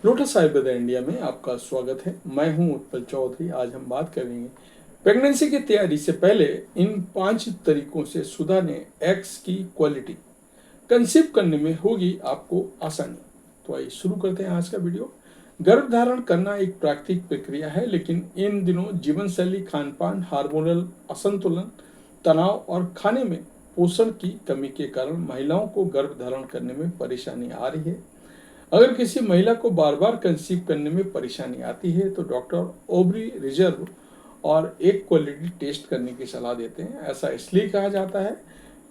Lotus Ayurveda India में आपका स्वागत है। मैं हूं उत्पल चौधरी। आज हम बात करेंगे प्रेगनेंसी की तैयारी से पहले इन 5 तरीकों से सुधारने एग्स की क्वालिटी। कंसीव करने में होगी आपको आसानी। तो आइए शुरू करते हैं आज का वीडियो। गर्भधारण करना एक प्राकृतिक प्रक्रिया है, लेकिन इन दिनों जीवन शैली, खान पान, हार्मोनल असंतुलन, तनाव और खाने में पोषण की कमी के कारण महिलाओं को गर्भधारण करने में परेशानी आ रही है। अगर किसी महिला को बार बार कंसीव करने में परेशानी आती है तो डॉक्टर ओवरी रिजर्व और एक क्वालिटी टेस्ट करने की सलाह देते हैं। ऐसा इसलिए कहा जाता है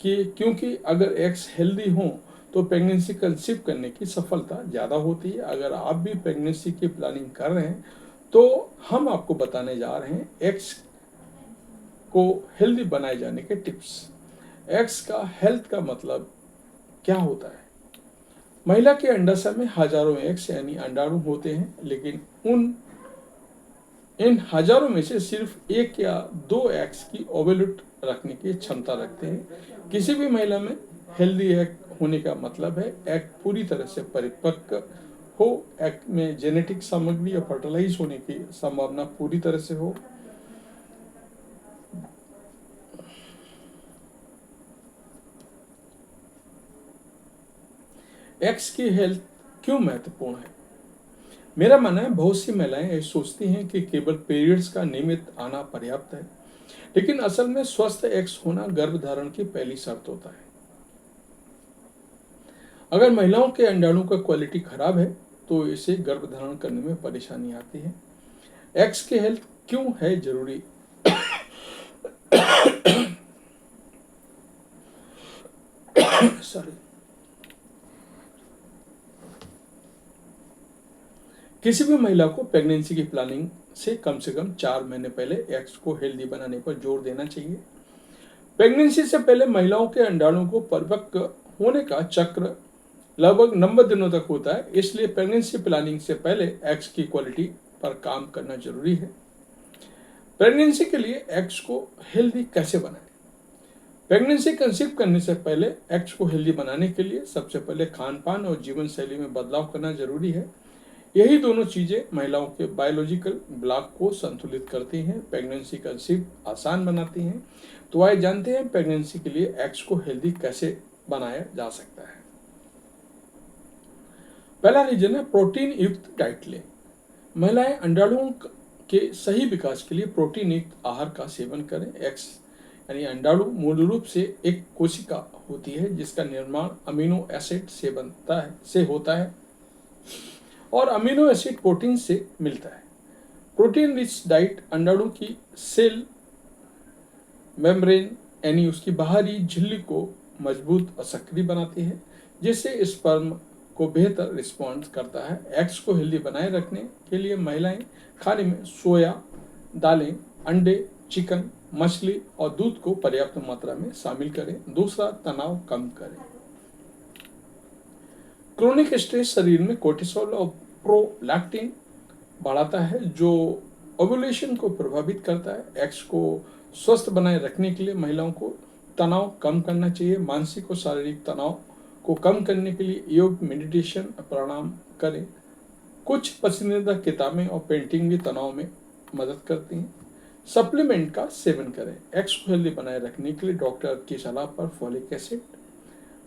कि क्योंकि अगर एग्स हेल्दी हों तो प्रेगनेंसी कंसीव करने की सफलता ज़्यादा होती है। अगर आप भी प्रेगनेंसी की प्लानिंग कर रहे हैं तो हम आपको बताने जा रहे हैं एग्स को हेल्दी बनाए जाने के टिप्स। एग्स का हेल्थ का मतलब क्या होता है? महिला के अंडाशय में हजारों एग्स यानी अंडाणु होते हैं, लेकिन इन हजारों में से सिर्फ 1 या 2 एग्स की ओवुलेट रखने की क्षमता रखते हैं। किसी भी महिला में हेल्दी एग होने का मतलब है एग पूरी तरह से परिपक्व हो, एग में जेनेटिक सामग्री या फर्टिलाइज होने की संभावना पूरी तरह से हो। एग्स की हेल्थ क्यों महत्वपूर्ण है? मेरा मानना है बहुत सी महिलाएं ये सोचती हैं कि केवल पीरियड्स का नियमित आना पर्याप्त है, लेकिन असल में स्वस्थ एग्स होना गर्भधारण की पहली शर्त होता है। अगर महिलाओं के अंडाणु का क्वालिटी खराब है तो इसे गर्भधारण करने में परेशानी आती है। एग्स की हेल्थ क्यों है जरूरी? सॉरी। किसी भी महिला को प्रेगनेंसी की प्लानिंग से कम 4 महीने पहले एग्स को हेल्दी बनाने पर जोर देना चाहिए। प्रेगनेंसी से पहले महिलाओं के अंडाणु को परिपक्व होने का चक्र लगभग 90 दिनों तक होता है, इसलिए प्रेगनेंसी प्लानिंग से पहले एग्स की क्वालिटी पर काम करना जरूरी है। प्रेगनेंसी के लिए एग्स को हेल्दी कैसे बनाएं? प्रेगनेंसी कंसीव करने से पहले एग्स को हेल्दी बनाने के लिए सबसे पहले खान पान और जीवन शैली में बदलाव करना जरूरी है। यही दोनों चीजें महिलाओं के बायोलॉजिकल ब्लॉक को संतुलित करती हैं, प्रेगनेंसी कंसीव आसान बनाती हैं। तो आइए जानते हैं प्रेगनेंसी के लिए एग्स को हेल्दी कैसे बनाया जा सकता है। पहला रीजन है प्रोटीन युक्त डाइट लें। महिलाएं अंडाणुओं के सही विकास के लिए प्रोटीन युक्त आहार का सेवन करें। एग्स यानी अंडाणु मूल रूप से एक कोशिका होती है जिसका निर्माण अमीनो एसिड से होता है और अमीनो एसिड प्रोटीन से मिलता है। प्रोटीन रिच डाइट अंडाणु की सेल मेम्ब्रेन यानी उसकी बाहरी झिल्ली को मजबूत और सक्रिय बनाती है, जिससे स्पर्म को बेहतर रिस्पॉन्स करता है। एग्स को हेल्दी बनाए रखने के लिए महिलाएं खाने में सोया, दालें, अंडे, चिकन, मछली और दूध को पर्याप्त मात्रा में शामिल करें। दूसरा, तनाव कम करें। क्रोनिक स्ट्रेस शरीर में कोर्टिसोल और प्रोलैक्टिन बढ़ाता है जो ओव्यूलेशन को प्रभावित करता है। एग्स को स्वस्थ बनाए रखने के लिए महिलाओं को तनाव कम करना चाहिए। मानसिक और शारीरिक तनाव को कम करने के लिए योग, मेडिटेशन, प्राणायाम करें। कुछ पसंदीदा किताबें और पेंटिंग भी तनाव में मदद करती हैं। सप्लीमेंट का सेवन करें। एग्स को हेल्दी बनाए रखने के लिए डॉक्टर की सलाह पर folic acid,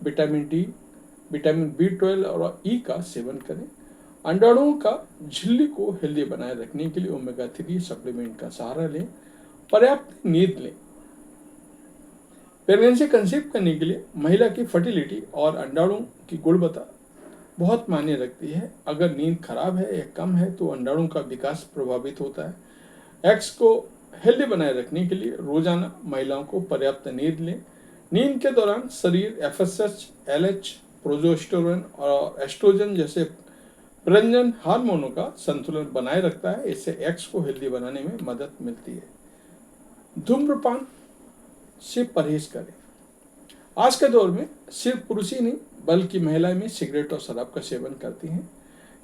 vitamin D, vitamin B12 और ई का सेवन करें। अंडाणुओं का झिल्ली को हेल्दी बनाए रखने के लिए ओमेगा 3 सप्लीमेंट का सहारा लें। पर्याप्त नींद लें। प्रेगनेंसी कंसीव करने के लिए महिला की फर्टिलिटी और अंडाणु की गुणवत्ता बहुत मायने रखती है। अगर नींद खराब है या कम है तो अंडाणु का विकास प्रभावित होता है। एग्स को हेल्दी बनाए रखने के लिए रोजाना महिलाओं को पर्याप्त नींद लें। नींद के दौरान शरीर FSH, LH, प्रोजेस्टेरोन और एस्ट्रोजन जैसे प्रजनन हार्मोनों का संतुलन बनाए रखता है। इससे एग्स को हेल्दी बनाने में मदद मिलती है। धूम्रपान से परहेज करें। आज के दौर में सिर्फ पुरुष ही नहीं बल्कि महिलाएं भी सिगरेट और शराब का सेवन करती हैं।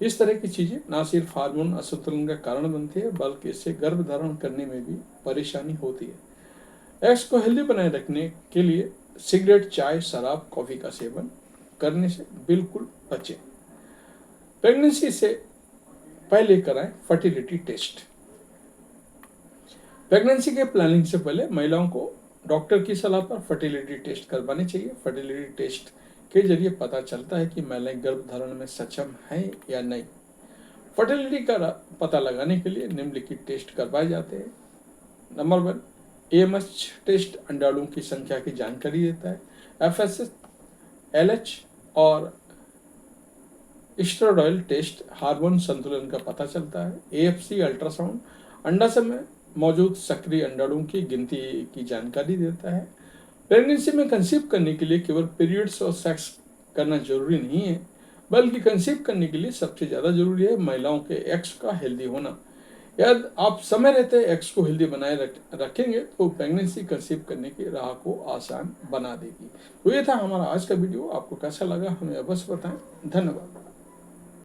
इस तरह की चीजें न सिर्फ हार्मोन असंतुलन का कारण बनती है बल्कि इससे गर्भधारण करने में भी परेशानी होती है। एग्स को हेल्दी बनाए रखने के लिए सिगरेट, चाय, शराब, कॉफी का सेवन करने से बिल्कुल बचें। प्रेगनेंसी से पहले कराएं फर्टिलिटी टेस्ट। प्रेगनेंसी के प्लानिंग से पहले महिलाओं को डॉक्टर की सलाह पर फर्टिलिटी टेस्ट करवानी चाहिए। फर्टिलिटी टेस्ट के जरिए पता चलता है कि महिलाएं गर्भधारण में सक्षम हैं या नहीं। फर्टिलिटी का पता लगाने के लिए निम्नलिखित टेस्ट करवाए जाते हैं। नंबर 1, AMH टेस्ट अंडाणुओं की संख्या की जानकारी देता है। FSH, LH और स्टेरॉयड टेस्ट हार्मोन संतुलन का पता चलता है। AFC अल्ट्रासाउंड अंडाशय में मौजूद सक्रिय अंडाणुओं की गिनती की जानकारी देता है। प्रेगनेंसी में कंसीव करने के लिए केवल पीरियड्स और सेक्स करना जरूरी नहीं है, बल्कि कंसीव करने के लिए सबसे ज़्यादा जरूरी है महिलाओं के एग्स का हेल्दी होना। यदि आप समय रहते एग्स को हेल्दी बनाए रखेंगे तो प्रेगनेंसी कंसीव करने की राह को आसान बना देगी। तो ये था हमारा आज का वीडियो। आपको कैसा लगा हमें अवश्य बताएं। धन्यवाद।